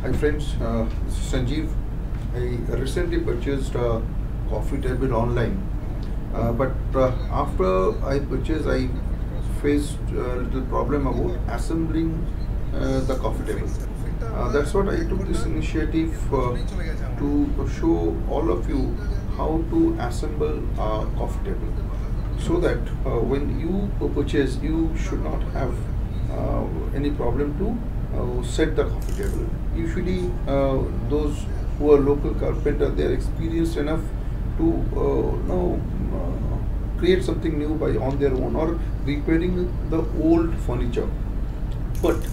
Hi friends, this is Sanjeev. I recently purchased a coffee table online, but after I purchased, I faced a little problem about assembling the coffee table. That's what I took this initiative to show all of you how to assemble a coffee table, so that when you purchase, you should not have any problem to set the coffee table. Usually, those who are local carpenter, they are experienced enough to create something new by on their own or repairing the old furniture. But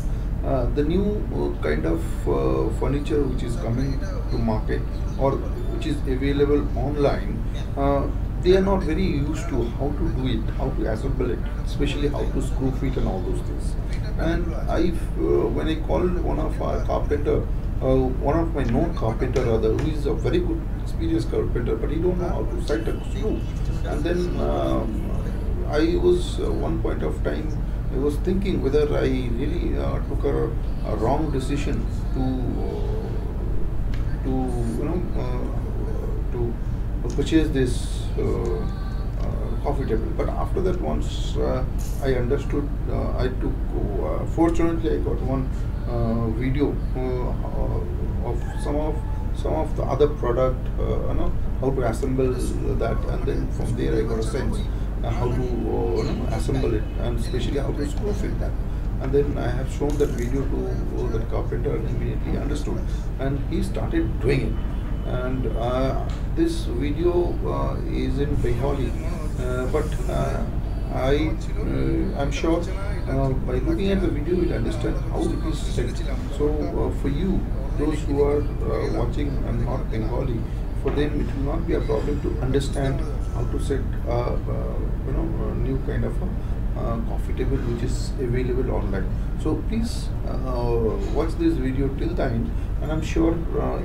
the new kind of furniture which is coming to market or which is available online, they are not very used to how to do it, how to assemble it, especially how to screw fit and all those things. And when I called one of our carpenter, one of my known carpenter rather, who is a very good experienced carpenter, but he don't know how to set a screw. And then I was one point of time I was thinking whether I really took a wrong decision to purchase this coffee table. But after that, once I understood, I took. Fortunately, I got one video of some of the other product, how to assemble that, and then from there I got a sense how to assemble it, and especially how to screw fit that. And then I have shown that video to the carpenter, and immediately understood, and he started doing it. And this video is in Bengali, but I'm sure by looking at the video you'll understand how it is set. So for you, those who are watching and not Bengali, for them it will not be a problem to understand how to set a new kind of a coffee table which is available online. So please watch this video till the end, and I'm sure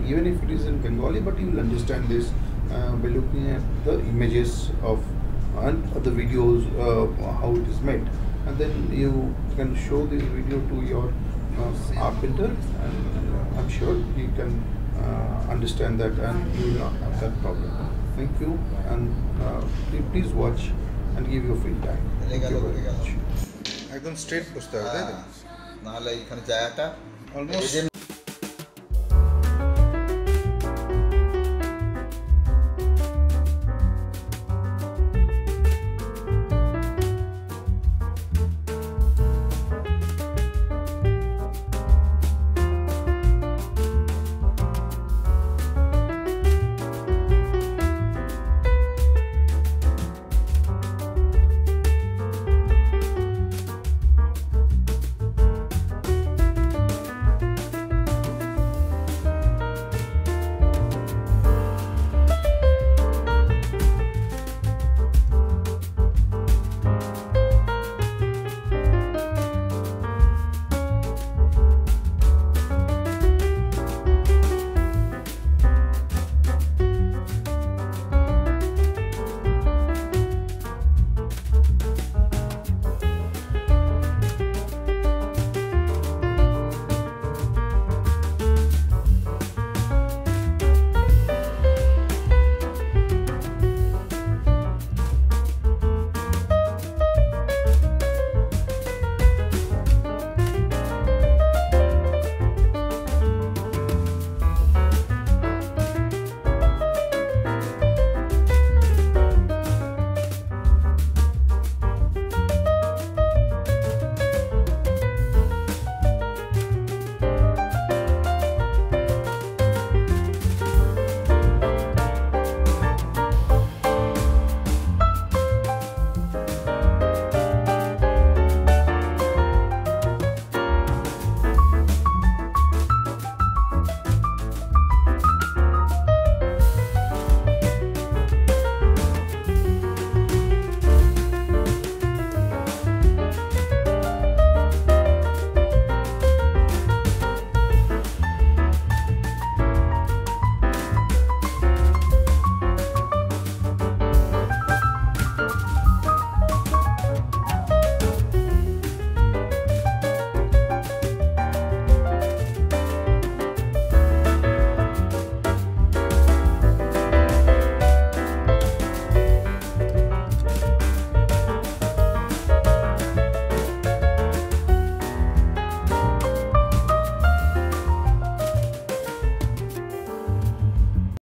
even if it is in Bengali, but you will understand this by looking at the images of and the videos how it is made, and then you can show this video to your carpenter, and I'm sure you can understand that, and you will not have that problem. Thank you, and please watch and give your feedback. Thank you very much. একদম straight বসতে হবে, তাই তো? নাহলে এখানে জায়গাটা almost